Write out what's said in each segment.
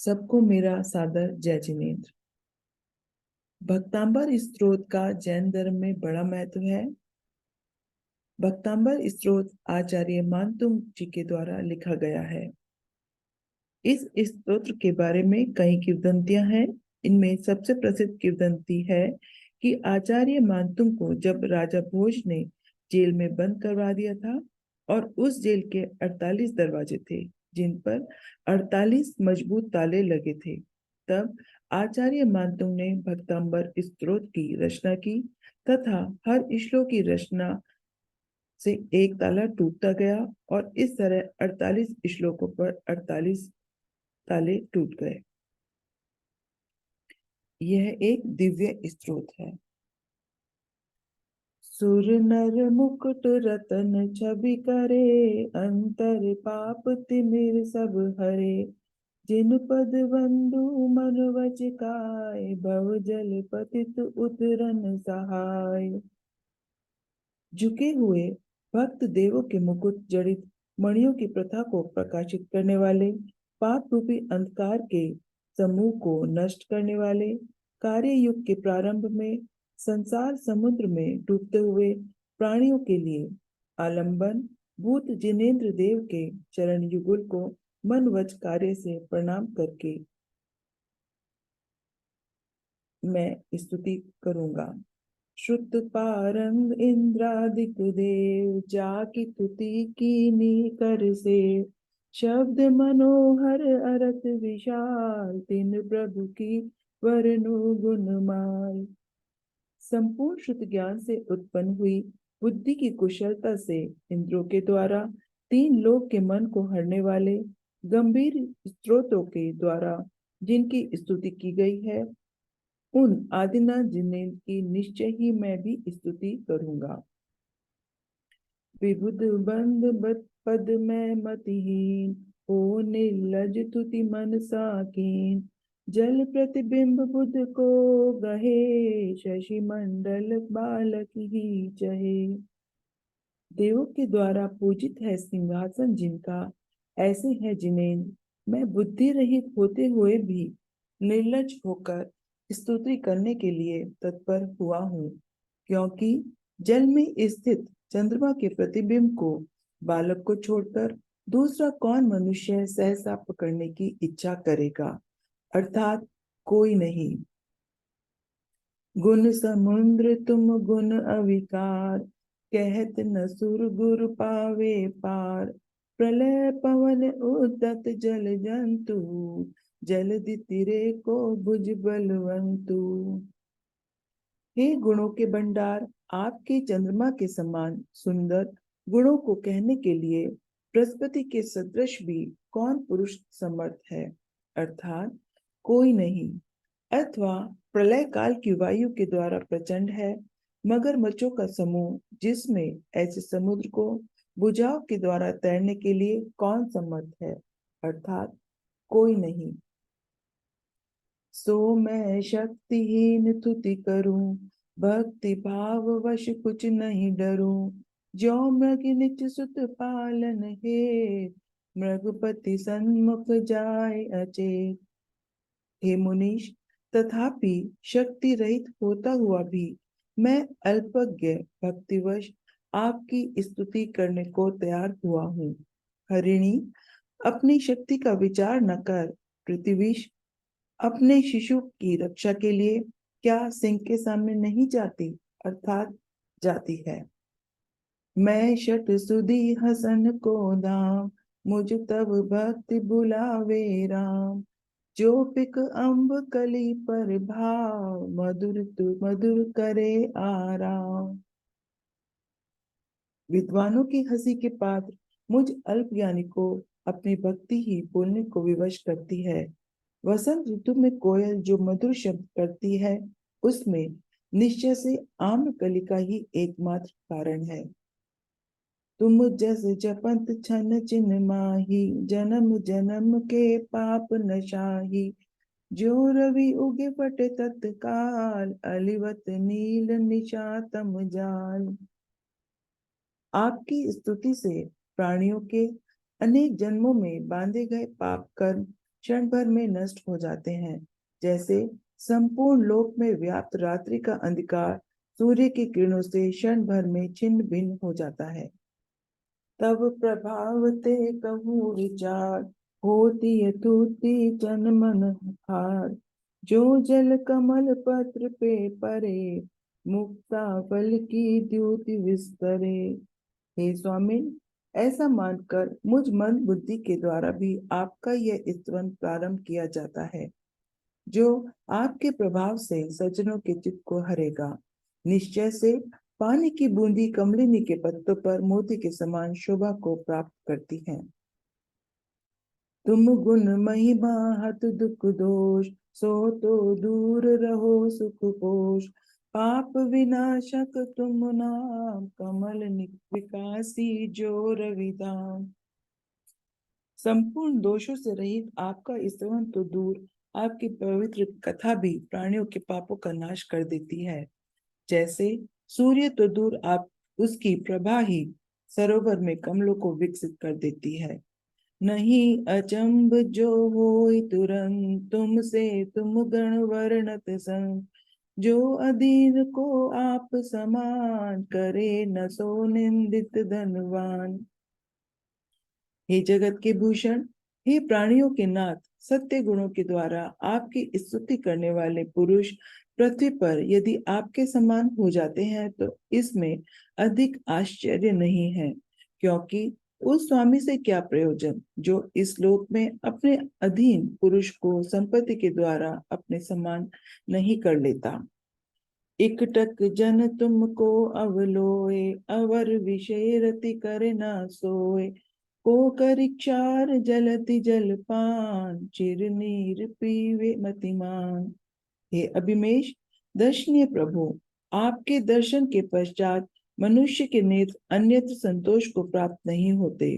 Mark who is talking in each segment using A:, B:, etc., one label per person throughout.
A: सबको मेरा सादर जय जिनेन्द्र। भक्तांबर स्तोत्र का जैन धर्म में बड़ा महत्व है। भक्तांबर स्तोत्र आचार्य मानतुंग जी के द्वारा लिखा गया है। इस स्तोत्र के बारे में कई किंवदंतियां हैं। इनमें सबसे प्रसिद्ध किंवदंती है कि आचार्य मानतुंग को जब राजा भोज ने जेल में बंद करवा दिया था और उस जेल के 48 दरवाजे थे जिन पर 48 मजबूत ताले लगे थे, तब आचार्य मानतुंग ने भक्तांबर स्तोत्र की रचना की तथा हर श्लोक की रचना से एक ताला टूटता गया और इस तरह 48 श्लोकों पर 48 ताले टूट गए। यह एक दिव्य स्तोत्र है। सुर नर मुकुट रतन छवि करे, अंतर पाप तिमिर सब हरे। जिन पद बंधु मन वच काय, भव जल पतित उतरन सहाय। झुके हुए भक्त देवों के मुकुट जड़ित मणियों की प्रथा को प्रकाशित करने वाले, पाप रूपी अंधकार के समूह को नष्ट करने वाले, कार्य युग के प्रारंभ में संसार समुद्र में डूबते हुए प्राणियों के लिए आलंबन भूत जिनेन्द्र देव के चरण युगल को मन वच कार्य से प्रणाम करके मैं स्तुति करूंगा। श्रुत पारंग इंद्रादिक देव, जाकी तुति कीनी कर से। शब्द मनोहर अरत विशाल, तिन प्रभु की वरनु गुणमाल। संपूर्ण श्रुत ज्ञान से उत्पन्न हुई बुद्धि की कुशलता से इंद्रों के द्वारा तीन लोक के मन को हरने वाले गंभीर स्त्रोतों के द्वारा जिनकी स्तुति की गई है, उन आदिनाथ जिनेन्द्र की निश्चय ही मैं भी स्तुति करूंगा। विबुध बंद पद में मतिहीन, ओ निर्लज तुति मन साकीन। जल प्रतिबिंब बुध को गहे, शशि मंडल बालक ही चहे। देवों के द्वारा पूजित है सिंहासन जिनका, ऐसे है जिनेन्द्र। मैं बुद्धि रहित होते हुए भी निर्लज होकर स्तुति करने के लिए तत्पर हुआ हूँ, क्योंकि जल में स्थित चंद्रमा के प्रतिबिंब को बालक को छोड़कर दूसरा कौन मनुष्य सहसा पकड़ने की इच्छा करेगा, अर्थात कोई नहीं। गुण समुद्र तुम गुण अविकार, कहत न सुर गुरु पावे पार। प्रलय पवन उद्दत जल जंतु, जलधि तिरे को भुज बलवंतु। हे गुणों के भंडार, आपके चंद्रमा के समान सुंदर गुणों को कहने के लिए बृहस्पति के सदृश भी कौन पुरुष समर्थ है, अर्थात कोई नहीं। अथवा प्रलय काल की वायु के द्वारा प्रचंड है मगरमच्छों का समूह, जिसमें ऐसे समुद्र को बुझाव के द्वारा तैरने के लिए कौन समर्थ है, अर्थात कोई नहीं। सो मैं शक्तिहीन तुति करूं, भक्ति भाव वश कुछ नहीं डरूं। जो मृग निच सुत पालन हे, मृगपति सन्मुख जाय अचेत। हे मुनीश, तथापि शक्ति रहित होता हुआ भी मैं अल्पज्ञ भक्तिवश आपकी स्तुति करने को तैयार हुआ हूँ। हरिणी, अपनी शक्ति का विचार न कर, पृथ्वीश अपने शिशु की रक्षा के लिए क्या सिंह के सामने नहीं जाती, अर्थात जाती है। मैं शत सुधी हसन को दाम, मुझ तब भक्ति बुलावे राम। जो पिक अम्ब कली पर भाव, मधुर तु मधुर करे आराम। विद्वानों की हंसी के पात्र मुझ अल्पज्ञानी को अपनी भक्ति ही बोलने को विवश करती है। वसंत ऋतु में कोयल जो मधुर शब्द करती है, उसमें निश्चय से आम्रकली का ही एकमात्र कारण है। तुम जस जपंत छन चिन माही, जन्म जन्म के पाप नशाही। जो रवि उगे फटे तत्काल, अलिवत नील निशातम जाल। आपकी स्तुति से प्राणियों के अनेक जन्मों में बांधे गए पाप कर्म क्षण भर में नष्ट हो जाते हैं, जैसे संपूर्ण लोक में व्याप्त रात्रि का अंधकार सूर्य की किरणों से क्षण भर में छिन्न भिन्न हो जाता है। तब प्रभाव ते कहूँ विचार, होती यथूति जन मन हार। जो जल कमल पत्र पे परे, मुक्ता फल की द्युति विस्तरे। हे स्वामी, ऐसा मानकर मुझ मन बुद्धि के द्वारा भी आपका यह स्तवन प्रारंभ किया जाता है, जो आपके प्रभाव से सज्जनों के चित्त को हरेगा। निश्चय से पानी की बूंदी कमलिनी के पत्तों पर मोती के समान शोभा को प्राप्त करती है। तुम गुण महिमा हत दुख दोष, सो तो दूर रहो सुख पोष। पाप विनाशक तुम नाम, कमल विकासी जो रविदाम। संपूर्ण दोषों से रहित आपका स्तवन तो दूर, आपकी पवित्र कथा भी प्राणियों के पापों का नाश कर देती है। जैसे सूर्य तो दूर, आप उसकी प्रभा ही सरोवर में कमलों को विकसित कर देती है। नहीं अचंभ जो होई तुरंत, तुमसे तुम गण वर्णत संग। जो अधीन को आप समान, करे न सो निंदित धनवान। हे जगत के भूषण, हे प्राणियों के नाथ, सत्य गुणों के द्वारा आपकी स्तुति करने वाले पुरुष पृथ्वी पर यदि आपके समान हो जाते हैं तो इसमें अधिक आश्चर्य नहीं है, क्योंकि उस स्वामी से क्या प्रयोजन जो इस लोक में अपने अधीन पुरुष को संपत्ति के द्वारा अपने समान नहीं कर लेता। इकटक जन तुमको अवलोए, अवर विषय रति करे ना सोए। को करिक्षार जलति जलपान, चिर नीर पीवे मतिमान। हे अभिमेष दर्शनीय प्रभु, आपके दर्शन के पश्चात मनुष्य के नेत्र अन्यत्र संतोष को प्राप्त नहीं होते।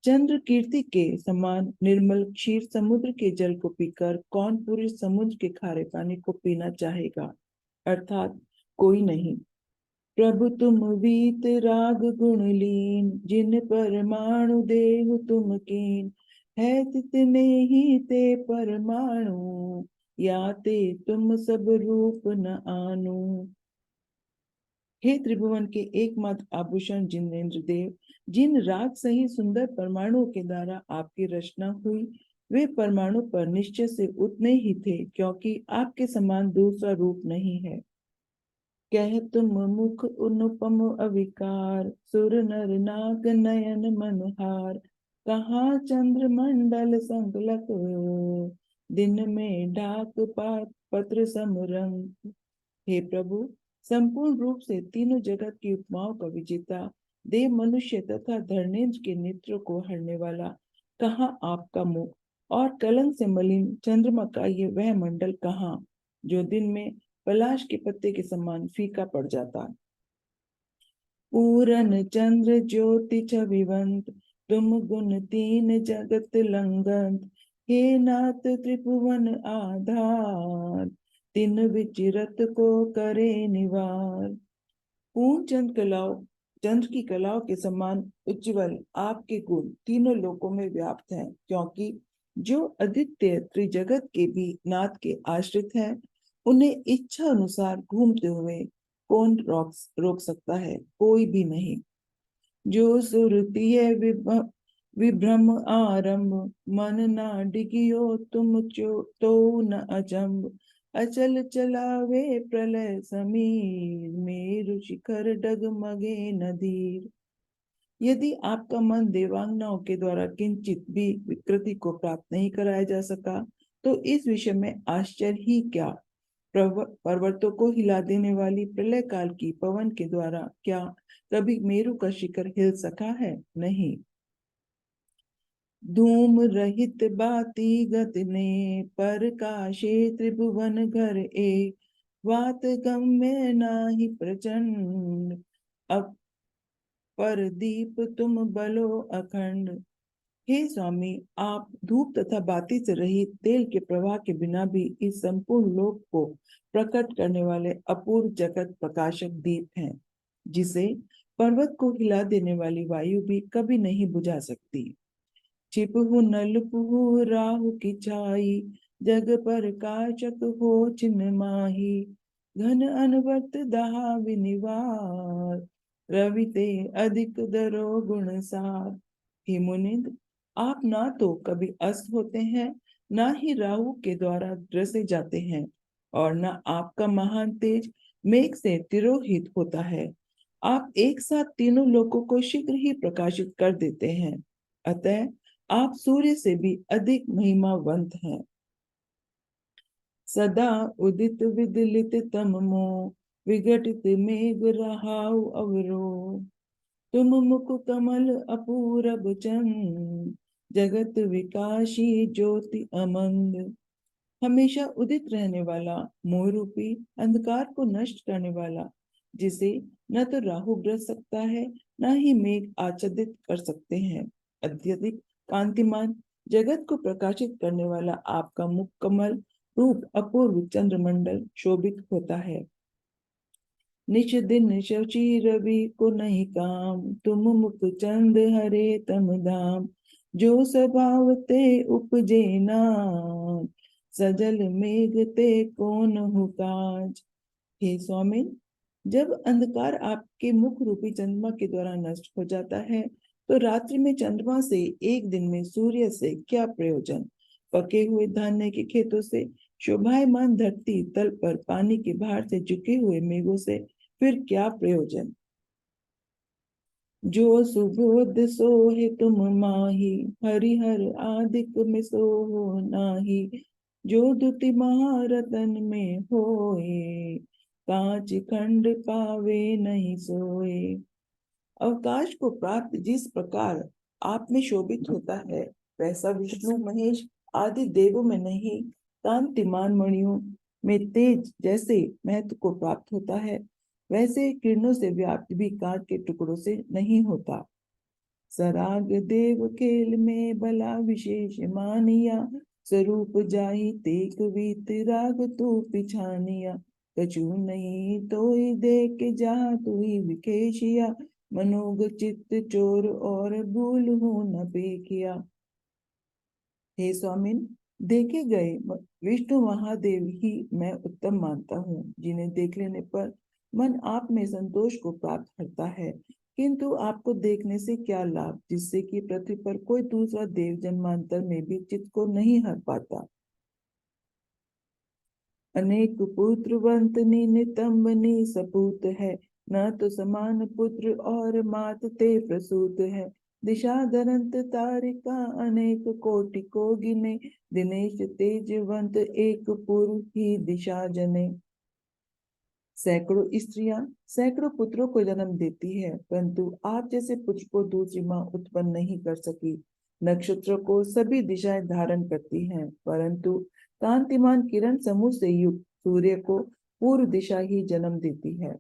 A: चंद्र कीर्ति के समान निर्मल क्षीर समुद्र के जल को पीकर कौन पुरुष समुद्र के खारे पानी को पीना चाहेगा, अर्थात कोई नहीं। प्रभु तुम वीत राग गुण लीन, जिन परमाणु देहु तुम कीन। है तितने ही ते परमाणु, याते तुम सब रूप न आनु। हे त्रिभुवन के एकमात्र आभूषण जिनेन्द्र देव, जिन राग सही सुंदर परमाणुओं के द्वारा आपकी रचना हुई, वे परमाणु पर निश्चय से उतने ही थे, क्योंकि आपके समान दूसरा रूप नहीं है। कह तुम मुख अनुपम अविकार, सुर नर नाग नयन मनहार। कहाँ चंद्र मंडल संकलक, दिन में डाक पात पत्र समरंग। हे प्रभु, संपूर्ण रूप से तीनों जगत की उपमाओं का विजेता, देव मनुष्य तथा धर्मेंद्र के नेत्रों को हरने वाला, कहाँ आपका मुख, और कलंक से मलिन चंद्रमा का ये वह मंडल कहाँ, जो दिन में पलाश के पत्ते के समान फीका पड़ जाता। पूरन चंद्र ज्योति छविवंत, तुम गुण तीन जगत लंघंत। हे नाथ त्रिभुवन आधार, तीन विचिरत को करे निवार। पूर्ण चंद्र की कलाओं के समान उज्ज्वल आपके गुण तीनों लोकों में व्याप्त हैं, क्योंकि जो आदित्य त्रिजगत के भी नाथ के आश्रित हैं, उन्हें इच्छा अनुसार घूमते हुए कौन रोक सकता है? कोई भी नहीं। जो सुरती है विभ्रम आरंभ, मन ना डिगियो तुम तो न अचंभ। अचल चलावे प्रलय समीर, मेरु शिखर डगमगे नदीर। यदि आपका मन देवांगनाओं के द्वारा किंचित भी विकृति को प्राप्त नहीं कराया जा सका, तो इस विषय में आश्चर्य ही क्या। पर्वतों को हिला देने वाली प्रलय काल की पवन के द्वारा क्या कभी मेरु का शिखर हिल सका है? नहीं। धूम रहित बाती गत ने, पर काशे त्रिभुवन घर एक। वात गम्य नाही प्रचंड, अब पर दीप तुम बलो अखंड। हे स्वामी, आप धूप तथा बाती से रहित तेल के प्रवाह के बिना भी इस संपूर्ण लोक को प्रकट करने वाले अपूर्व जगत प्रकाशक दीप हैं, जिसे पर्वत को हिला देने वाली वायु भी कभी नहीं बुझा सकती। छिपहु नलपुहु राहु की छाई, जग पर काचक हो चिन्ह माही। घन अनवर्त दहा विनिवार, रवि ते अधिक दरो गुण सार। हे मुनिंद्र, आप ना तो कभी अस्त होते हैं, ना ही राहु के द्वारा ग्रसे जाते हैं, और न आपका महान तेज मेघ से तिरोहित होता है। आप एक साथ तीनों लोकों को शीघ्र ही प्रकाशित कर देते हैं, अतः आप सूर्य से भी अधिक महिमावंत हैं। सदा उदित विदलित तम मोह, विघटित मेघ रहाउ अवरो। तुम मुख कमल अपूरब चंद, जगत विकासी ज्योति अमंद। हमेशा उदित रहने वाला, मोह रूपी अंधकार को नष्ट करने वाला, जिसे न तो राहु ग्रस सकता है, न ही मेघ आच्छादित कर सकते हैं। अत्यधिक कांतिमान, जगत को प्रकाशित करने वाला आपका मुख कमल रूप अपूर्व चंद्रमंडल शोभित होता है। निश दिन शची रवि को नहीं काम, तुम मुख चंद हरे तम धाम। जो स्वभाव ते उपजे नाम, सजल मेघ ते कौन हु काज। हे स्वामी, जब अंधकार आपके मुख रूपी चंद्रमा के द्वारा नष्ट हो जाता है, तो रात्रि में चंद्रमा से, एक दिन में सूर्य से क्या प्रयोजन। पके हुए धान्य के खेतों से, शोभायमान धरती तल पर पानी के भार से झुके हुए मेघों से फिर क्या प्रयोजन। जो सुबोध सोहे तुम माही, हरिहर आदिक में सोहो नाही। जो दुति महारतन में होए, कांच खंड पावे नहीं सोए। अवकाश को प्राप्त जिस प्रकार आप में शोभित होता है, वैसा विष्णु महेश आदि देवों में नहीं, कांतिमान मणियों में तेज जैसे महत्व को प्राप्त होता है, वैसे किरणों से व्याप्त भी कांच के टुकड़ों से नहीं होता। सराग देव खेल में भला विशेष मानिया, स्वरूप जाहि तेक वीत राग तू पिछानिया। कछु नहीं तोई देख जहाँ तुई विकेशिया, मनोग चित्त चोर और भूल हो न पेखिया। हे स्वामिन, देखे गए विष्णु महादेव ही मैं उत्तम मानता हूँ, जिन्हें देख लेने पर मन आप में संतोष को प्राप्त करता है। किंतु आपको देखने से क्या लाभ, जिससे कि पृथ्वी पर कोई दूसरा देव जन्मांतर में भी चित्त को नहीं हर पाता। अनेक पुत्रवंत नितंबनी सपूत है, न तो समान पुत्र और मात ते प्रसूत है। दिशा धरंत तारिका अनेक कोटि को गिने, दिनेश तेजवंत एक पुर ही दिशा जने। सैकड़ों स्त्रियां सैकड़ों पुत्रों को जन्म देती है, परंतु आप जैसे पुत्र को दूसरी माँ उत्पन्न नहीं कर सकी। नक्षत्रों को सभी दिशाएं धारण करती हैं, परंतु कांतिमान किरण समूह से युक्त सूर्य को पूर्व दिशा ही जन्म देती है।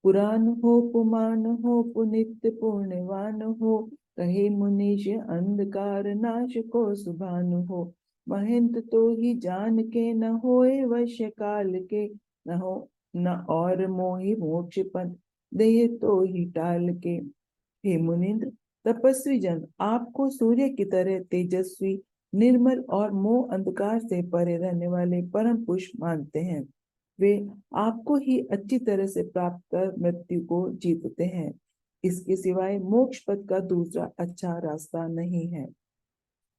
A: पुराण हो पुमान हो पुनित पुण्यवान हो, कहे मुनीश अंधकार नाश को सुभान हो। महेंद्र तो ही जान के न होए वश्य काल के, न हो न और मोहि मोक्ष पद देह तो ही टाल के। हे मुनिंद्र, तपस्वी जन आपको सूर्य की तरह तेजस्वी, निर्मल और मोह अंधकार से परे रहने वाले परम पुरुष मानते हैं। वे आपको ही अच्छी तरह से प्राप्त कर मृत्यु को जीतते हैं। इसके सिवाय मोक्ष पद का दूसरा अच्छा रास्ता नहीं है।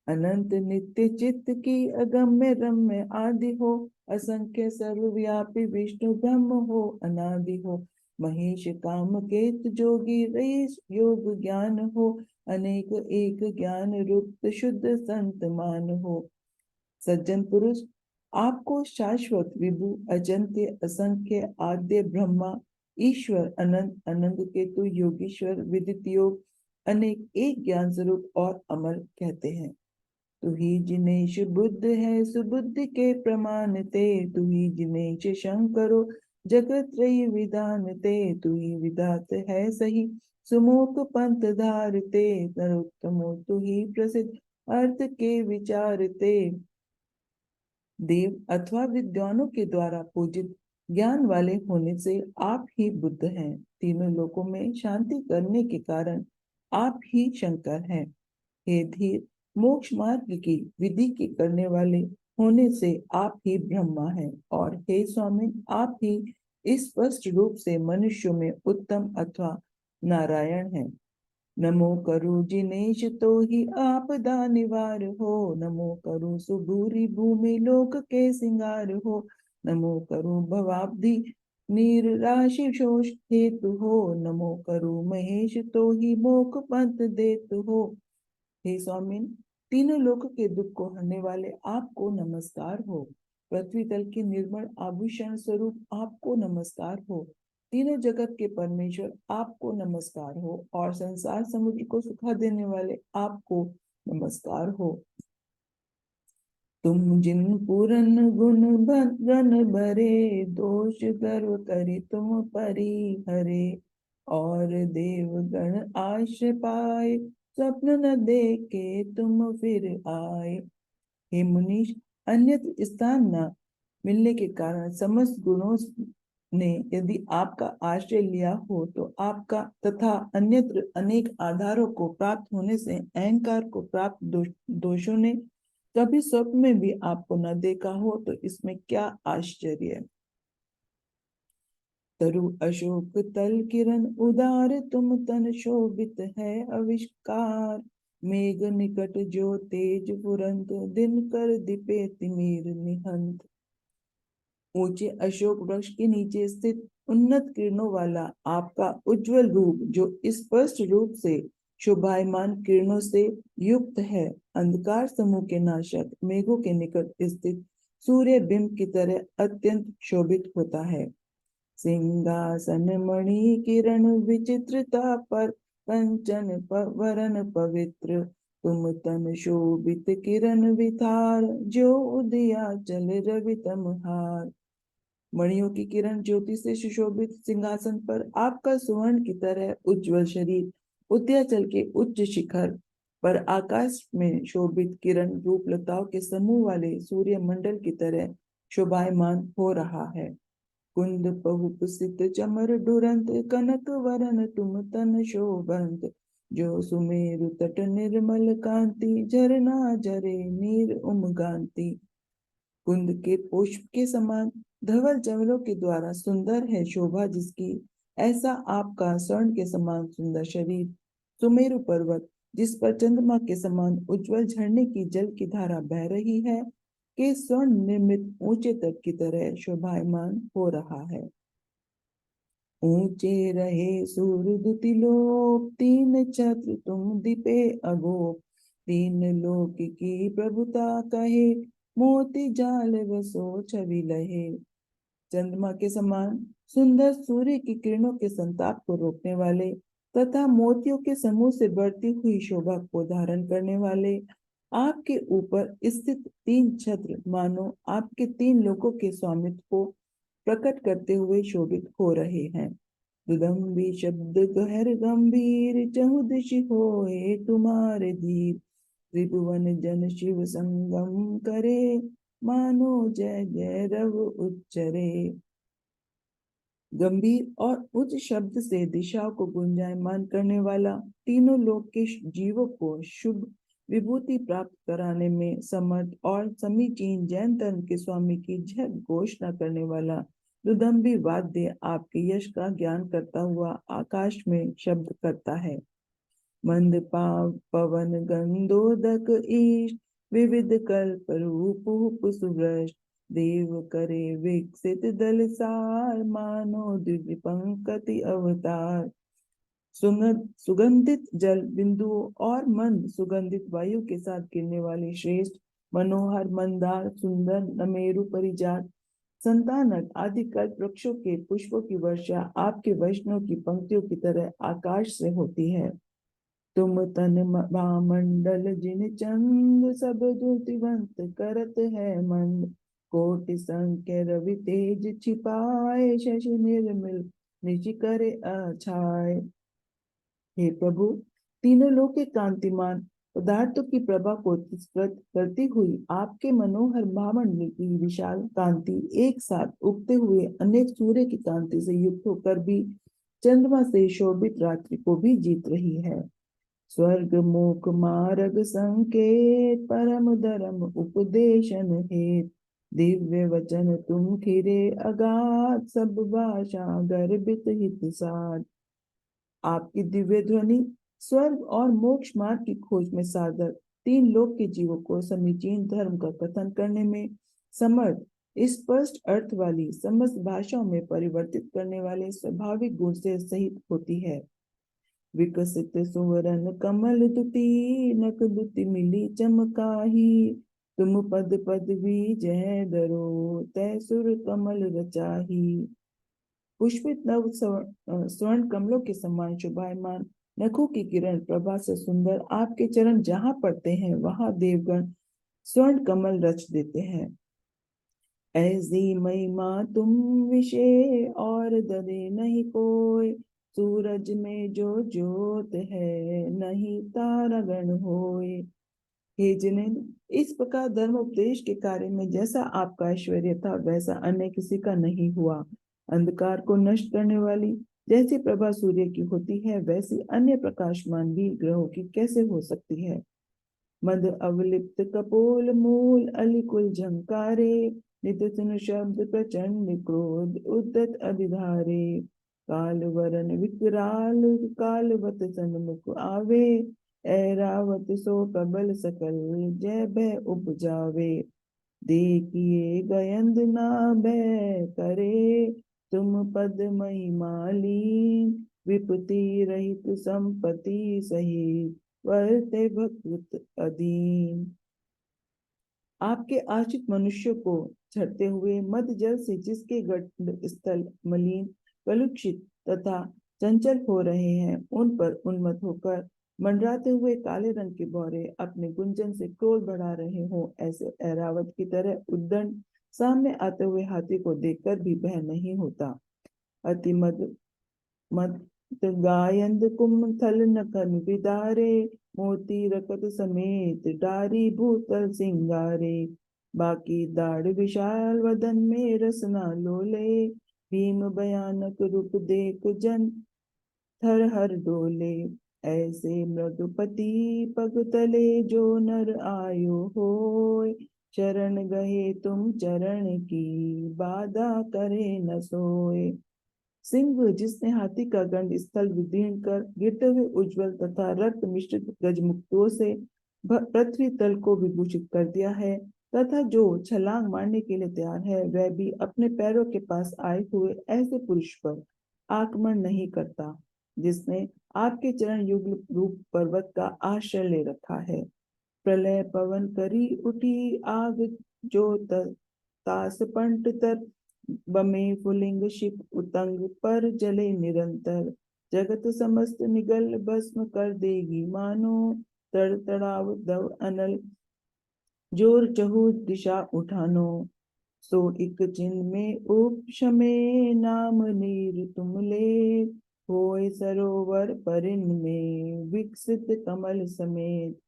A: अनंत नित्य चित्त की अगम्य रम्य आदि हो, असंख्य सर्वव्यापी विष्णु ब्रह्म हो अनादि हो। महेश काम केत जोगी रईस योग ज्ञान हो, अनेक एक ज्ञान रूप शुद्ध संत मान हो। सज्जन पुरुष, आपको शाश्वत विभु अजंत्य असंख्य आद्य ब्रह्मा ईश्वर अनंत अनंत केतु योगीश्वर विदित योग अनेक एक ज्ञान स्वरूप और अमर कहते हैं। तू ही जिनेश बुद्ध है सुबुद्धि के प्रमाण ते, तू ही जिनेश शंकरो जगत रही विधान ते। तू ही विधात है सही सुमोक पंथ धारते, नरोत्तमो तू ही प्रसिद्ध अर्थ के विचारते। देव अथवा विद्वानों के द्वारा पूजित ज्ञान वाले होने से आप ही बुद्ध हैं। तीनों लोकों में शांति करने के कारण आप ही शंकर हैं। हे धीर, मोक्ष मार्ग की विधि के करने वाले होने से आप ही ब्रह्मा हैं, और हे स्वामी, आप ही इस स्पष्ट रूप से मनुष्यों में उत्तम अथवा नारायण हैं। नमो करु जिनेश तो ही आपदा निवार हो, नमो करु सुबूरी भूमि लोक के सिंगार हो, नमो करु भवाब्धि नीर राशि शोष हेतु हो, नमो करु महेश तो ही मोक पंथ देतु हो। हे स्वामिन, तीनों लोक के दुख को हरने वाले आपको नमस्कार हो। पृथ्वी तल के निर्मल आभूषण स्वरूप आपको नमस्कार हो। तीनों जगत के परमेश्वर आपको नमस्कार हो, और संसार समुद्र को सुखा देने वाले आपको नमस्कार हो। तुम जिन पूरन गुण गण भरे, दोष गर्व करी तुम परिहरे, और देवगण आश्रय पाए, स्वप्न न देखे तुम फिर आए। हे मुनीश, अन्यत्र स्थान न मिलने के कारण समस्त गुणों ने यदि आपका आश्रय लिया हो, तो आपका तथा अन्यत्र अनेक आधारों को प्राप्त होने से अहंकार को प्राप्त दोषों ने कभी स्वप्न में भी आपको न देखा हो, तो इसमें क्या आश्चर्य है। तरु अशोक तल किरण उदार तुम तन शोभित है आविष्कार, मेघ निकट जो तेज फुरंत, दिन कर दिपे तिमिर निहंत। ऊंचे अशोक वृक्ष के नीचे स्थित उन्नत किरणों वाला आपका उज्जवल रूप, जो स्पष्ट रूप से शोभायमान किरणों से युक्त है, अंधकार समूह के नाशक मेघों के निकट स्थित सूर्य बिंब की तरह अत्यंत शोभित होता है। सिंहासन मणि किरण विचित्रता पर कंचन वरन पवित्र, तुम तन शोभित किरण विथार, जो उदयाचल रवि तमहार। मणियों की किरण ज्योति से सुशोभित सिंहासन पर आपका सुवर्ण की तरह उज्जवल शरीर, उदयाचल के उच्च शिखर पर आकाश में शोभित किरण रूप लताओं के समूह वाले सूर्य मंडल की तरह शोभायमान हो रहा है। कुंद पहुप सित चमर डुरंत, कनक वरन तुम तन शोभंत, जो सुमेरु तट निर्मल कांति, झरना जरे नीर उमगांति। कुंद के पुष्प के समान धवल चमलों के द्वारा सुंदर है शोभा जिसकी, ऐसा आपका स्वर्ण के समान सुंदर शरीर, सुमेरु पर्वत जिस पर चंद्रमा के समान उज्जवल झरने की जल की धारा बह रही है, के स्वर्ण निर्मित ऊंचे तट की तरह शोभायमान हो रहा है। ऊंचे रहे सूर्य लोक, तीन छत्र तुम दीपे अगोप, तीन लोक की प्रभुता कहे, मोती जाल रसो छवि लहे। चंद्रमा के समान सुंदर सूर्य की किरणों के संताप को रोकने वाले तथा मोतियों के समूह से बढ़ती हुई शोभा को धारण करने वाले आपके ऊपर स्थित तीन छत्र मानो आपके तीन लोकों के स्वामित्व को प्रकट करते हुए शोभित हो रहे हैं। दुदम्बी शब्द गहर गंभीर, चहुदिशि होए तुम्हारे धीर, त्रिभुवन जन शिव संगम करे, मानो जय जय रव उच्चरे। गंभीर और उच्च शब्द से दिशाओं को गुंजायमान करने वाला, तीनों लोक के जीवों को शुभ विभूति प्राप्त कराने में समर्थ और समीचीन जैन धर्म के स्वामी की जय घोषणा करने वाला दुदम्बी वाद्य आपके यश का ज्ञान करता हुआ आकाश में शब्द करता है। मंद पवन गंधोदक ईश, विविध कल्प रूप सुभ्रष्ट, देव करे विकसित दल सार, मानो दिव्य पंकति अवतार। सुगंधित जल बिंदुओं और मंद सुगंधित वायु के साथ गिरने वाली श्रेष्ठ मनोहर मंदार सुंदर नमेरु परिजात संतानक आदि कल्प वृक्षों के पुष्पों की वर्षा आपके वैष्णव की पंक्तियों की तरह आकाश से होती है। तुम तन मंडल जिन चंद, सब द्युतिवंत करत है मंद, कोटि संख्य रवि तेज छिपाए, शशि निर्मल निशि करे अछाय। हे प्रभु, तीनों लोक के कांतिमान पदार्थों की प्रभा को तिरस्कृत करती हुई आपके मनोहर महामंडल की विशाल कांति एक साथ उगते हुए अनेक सूर्य की कांति से युक्त होकर भी चंद्रमा से शोभित रात्रि को भी जीत रही है। स्वर्ग मोक्ष मार्ग संकेत, परम धर्म उपदेशन हेत। दिव्य वचन तुम खिरे अगाध, सब भाषा गर्भित हित साध। आपकी दिव्य ध्वनि स्वर्ग और मोक्ष मार्ग की खोज में साधक, तीन लोक के जीवों को समीचीन धर्म का कथन करने में समर्थ, स्पष्ट अर्थ वाली, समस्त भाषाओं में परिवर्तित करने वाले स्वाभाविक गुण से सहित होती है। विकसित सुवरन कमल दुती, नक दुति मिली चमकाही। तुम पद पद भी जय दरो, तय सुर कमल रचाही। पुष्पित नव स्वर्ण कमलों के समान शोभायमान, नखों की किरण प्रभा से सुंदर आपके चरण जहां पड़ते हैं, वहां देवगण स्वर्ण कमल रच देते हैं। ऐसी महिमा तुम विषे और दरे नहीं कोई, सूरज में जो ज्योत है, नहीं तारा गण होए। हे जिनेंद्र, इस प्रकार धर्म उपदेश के कार्य में जैसा आपका ऐश्वर्य था, वैसा अन्य किसी का नहीं हुआ। अंधकार को नष्ट करने वाली जैसी प्रभा सूर्य की होती है, वैसी अन्य प्रकाशमान भी ग्रहों की कैसे हो सकती है। मद अवलिप्त कपोल मूल, अलिकुल झंकारे। नित्य शब्द प्रचंड क्रोध, उद्धत अधिधारे। काल वरन विकराल, कालवत सन्मुख आवे। ऐरावत सो प्रबल सकल, जय भय उपजावे। देखिए गयंद ना भय करे, तुम पद महिमालीन। विपत्ति रहित संपत्ति सहित, वर्ते भक्त अधीन। आपके आश्रित मनुष्य को झरते हुए मद जल से जिसके गंड स्थल मलिन, कलुषित तथा चंचल हो रहे हैं, उन पर उन्मत्त होकर मंडराते हुए काले रंग के भौरे अपने गुंजन से क्रोध बढ़ा रहे हो, ऐसे ऐरावत की तरह उद्दंड सामने आते हुए हाथी को देखकर भी भय नहीं होता। अति मद मत गायंद कुमथल नखन विदारे। मोती रकत समेत डारी भूतल सिंगारे। बाकी दाढ़ विशाल वदन में रसना लोले। भीम भयानक रूप देख जन थर हर डोले। ऐसे मृगपति पग तले जो नर आयो होय। शरण गए तुम चरण की, बाधा करे न सोए। सिंह जिसने हाथी का गंड स्थल विदीर्ण कर गिरते हुए उज्जवल तथा रक्त मिश्रित गजमुक्तों से पृथ्वी तल को विभूषित कर दिया है, तथा जो छलांग मारने के लिए तैयार है, वह भी अपने पैरों के पास आए हुए ऐसे पुरुष पर आक्रमण नहीं करता, जिसने आपके चरण युगल रूप पर्वत का आश्रय ले रखा है। प्रलय पवन करी उठी आग, जो तास पंट तर बमे फुलिंग शिख उतंग पर जले निरंतर। जगत समस्त निगल भस्म कर देगी मानो। तड़तड़ाव दव अनल, जोर चहु दिशा उठानो। सो इक चिन्ह में उपशमे, नाम नीर तुम ले। होय सरोवर परिन में, विकसित कमल समेत।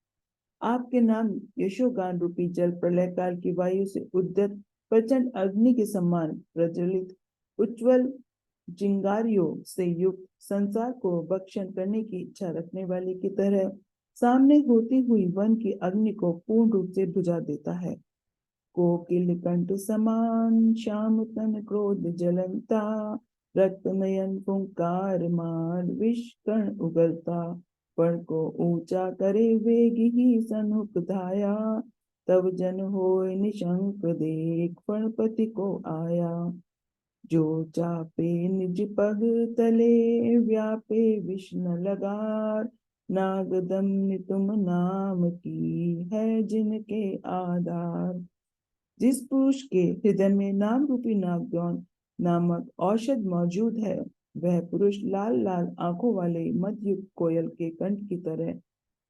A: आपके नाम यशोगान रूपी जल प्रलय काल की वायु से उद्यत प्रचंड अग्नि के समान प्रज्वलित उज्ज्वल चिंगारियों से युक्त, संसार को भक्षण करने की इच्छा रखने वाले की तरह सामने होती हुई वन की अग्नि को पूर्ण रूप से बुझा देता है। कोकिल कंठ समान श्याम तन क्रोध जलंता। रक्त नयन फुंकार मार, विष कर्ण उगलता। पण को ऊंचा करे वेग ही सन्मुख धाया। तब जन होय निशंक देख, फणपति को आया। जो चापे निज पग तले, व्यापे विष्णु लगार। नाग दमन तुम नाम की, है जिनके आधार। जिस पुरुष के हृदय में नाम रूपी नागगौन नामक औषध मौजूद है, वह पुरुष लाल लाल आंखों वाले मदयुक्त कोयल के कंठ की तरह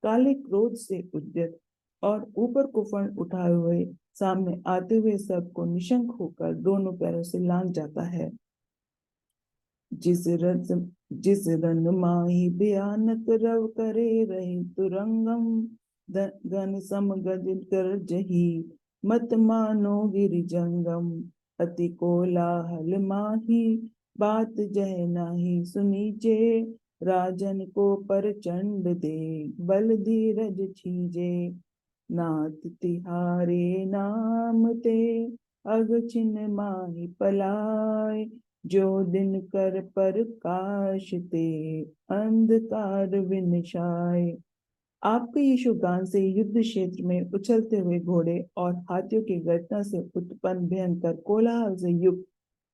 A: काले क्रोध से उद्यत और ऊपर को फण उठाए हुए सामने आते हुए सबको निशंक होकर दोनों पैरों से लांग जाता है। जिस रन माही भयानक रव करे रहे तुरंगम। घन सम गज कर जही, मत मानो गिरि जंगम। अति कोलाहल माही, बात जह नाही सुनीचे। राजन को प्रचंड दे, बल धीरज छीजे। नाथ तिहारे नाम ते, अग छिन माहि पलाय। जो दिन कर प्रकाश ते, अंधकार विनशाय। आपके ये शुभ गान से युद्ध क्षेत्र में उछलते हुए घोड़े और हाथियों की गर्जना से उत्पन्न भयंकर कोलाहल से युक्त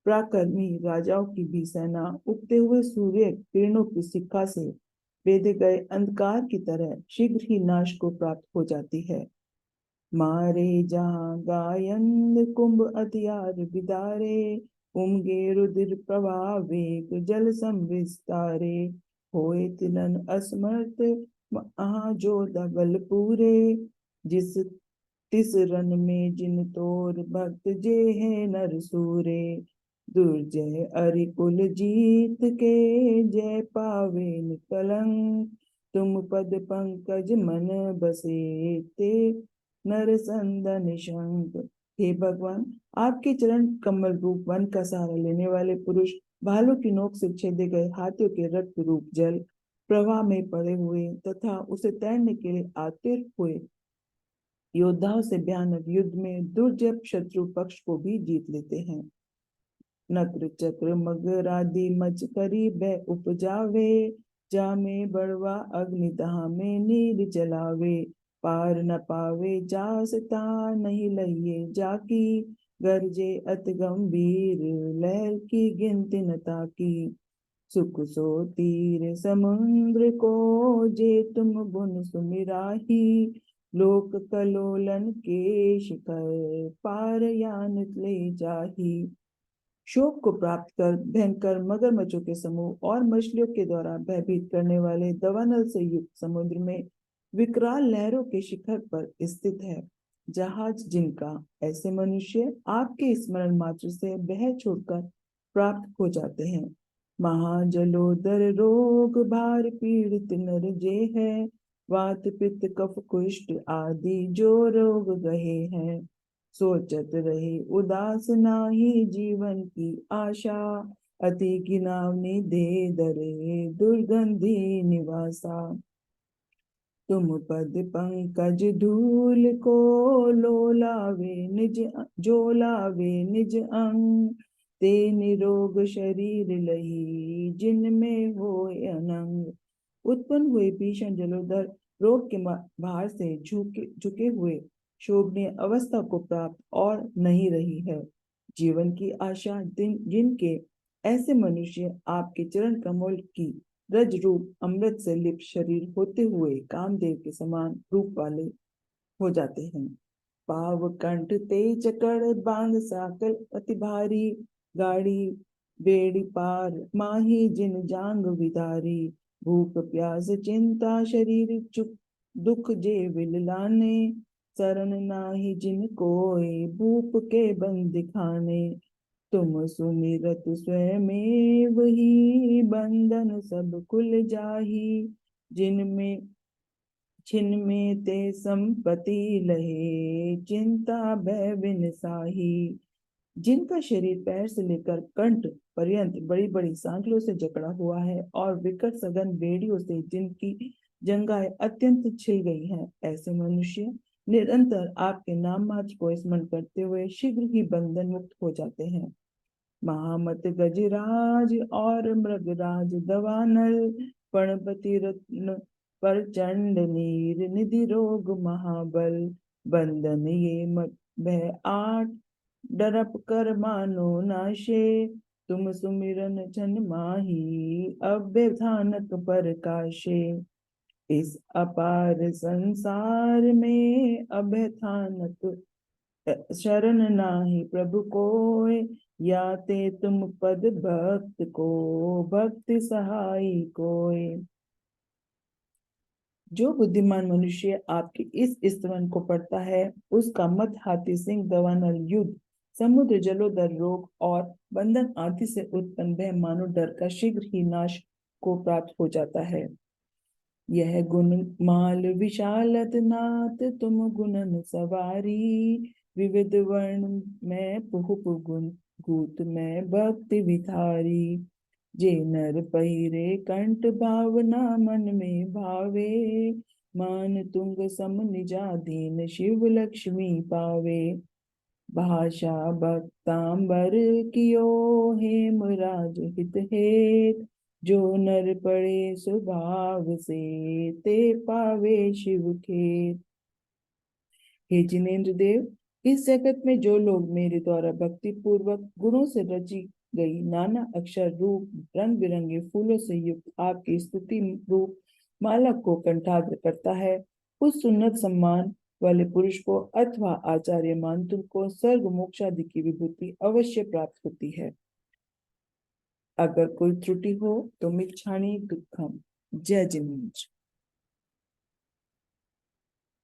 A: पराक्रमी राजाओं की भी सेना उगते हुए सूर्य किरणों की शिखा से बेधे गए अंधकार की तरह शीघ्र ही नाश को प्राप्त हो जाती है। मारे जहाँ गायन कुंभ अतियार बिदारे, उमगे रुधिर प्रवाह वेग जल संविस्तारे। होए तिनन असमर्थ महाजोध बल पूरे, जिस तिस रन में जिन तोर भक्त जे है नर सूरे। दुर्जय अरि कुल जीत के, जय पावे निकलंक। तुम पद पंकज मन बसे ते, नर संदन शंक। हे भगवान, आपके चरण कमल रूप वन का सहारा लेने वाले पुरुष भालू की नोक से छेदे गए हाथियों के रक्त रूप जल प्रवाह में पड़े हुए तथा उसे तैरने के लिए आतुर हुए योद्धाओं से भयानक युद्ध में दुर्जय शत्रु पक्ष को भी जीत लेते हैं। नक्र चक्र मगर आदि मच करी भय उपजावे, जामे बड़वा अग्नि दहा में नीर जलावे। पार न पावे जास तार, नहीं लइए जाकी। गरजे अत गंभीर, लहर की गिनती न ताकी। सुख सो तीर समुद्र को, जे तुम बुन सुमिराही। लोक कलोलन के शिखर, पार यान ले जाही। शोक को प्राप्त कर भयंकर मगरमच्छों के समूह और मछलियों के द्वारा भयभीत करने वाले दवानल से युक्त समुद्र में विकराल लहरों के शिखर पर स्थित है जहाज, जिनका ऐसे मनुष्य आपके स्मरण मात्र से बह छोड़कर प्राप्त हो जाते हैं। महाजलोदर रोग भार पीड़ित नर जे है, वात पित्त कफ कुष्ठ आदि जो रोग गहे हैं। सोचत रहे उदास नाही, जीवन की आशा। अति घिनावनी दे दरे, दुर्गंधी निवासा। तुम पद पंकज धूल को, लोलावे निज जोलावे निज अंग। ते निरोग शरीर लही, जिनमें हो अनंग। उत्पन्न हुए भीषण जलोदर रोग के भार से झुके झुके हुए शोभनीय अवस्था को प्राप्त और नहीं रही है। जीवन की आशा दिन जिनके ऐसे मनुष्य आपके चरण कमल की रज रूप अमृत से लिप्त शरीर होते हुए कामदेव के समान रूप वाले हो जाते हैं। पाव कंठ ते चकड़, बांध साकल अति भारी। गाड़ी बेड़ी पार, माही जिन जांग विदारी। भूख प्यास चिंता शरीर चुप, दुख जे विल लाने। शरण नाही जिन कोय, भूप के बंद दिखाने। तुम सुमिरत स्वयं ही, बंधन सब खुल जाही। जिनमें छिन ते संपत्ति लहे, चिंता भय बिन साही। जिनका शरीर पैर से लेकर कंठ पर्यंत बड़ी बड़ी सांकलों से जकड़ा हुआ है और विकट सघन बेड़ियों से जिनकी जंगाएं अत्यंत छिल गई हैं, ऐसे मनुष्य निरंतर आपके नाम मात्र को स्मरण करते हुए शीघ्र ही बंधन मुक्त हो जाते हैं। महामत गजराज और मृगराज दवानल, पणपति रत्न प्रचंड नीर निधि रोग महाबल। बंधन ये मत भय आठ, डरप कर मानो नाशे। तुम सुमिरन छन माही, अव्यधानक प्रकाशे। इस अपार संसार में अभ्यथानक शरण नाही प्रभु कोय। याते तुम पद भक्त को, भक्ति सहाय कोय। जो बुद्धिमान मनुष्य आपके इस स्तवन को पढ़ता है, उसका मत हाथी सिंह दवानल युद्ध समुद्र जलोदर रोग और बंधन आदि से उत्पन्न भय मानो डर का शीघ्र ही नाश को प्राप्त हो जाता है। यह गुण माल विशालत नाथ, तुम गुणन सवारी। विविध वर्ण में पुहुप गुण, भूत में भक्ति विधारी। जे नर पहिरे कंठ भावना मन में भावे, मान तुंग सम निजाधीन शिव लक्ष्मी पावे। भाषा भक्तांबर कियो हेमराज हित हेत, जो नर पढ़े स्वभाव से ते पावे शिव खेत। हे जिनेन्द्र देव, इस जगत में जो लोग मेरे द्वारा भक्ति पूर्वक गुणों से रची गई नाना अक्षर रूप रंग बिरंगे फूलों से युक्त आपकी स्तुति रूप माला को कंठाग्र करता है, उस सुन्नत सम्मान वाले पुरुष को अथवा आचार्य मानतुल को स्वर्ग मोक्ष आदि की विभूति अवश्य प्राप्त होती है। अगर कोई त्रुटि हो तो मिच्छामि दुक्खम। जय जिनेन्द्र।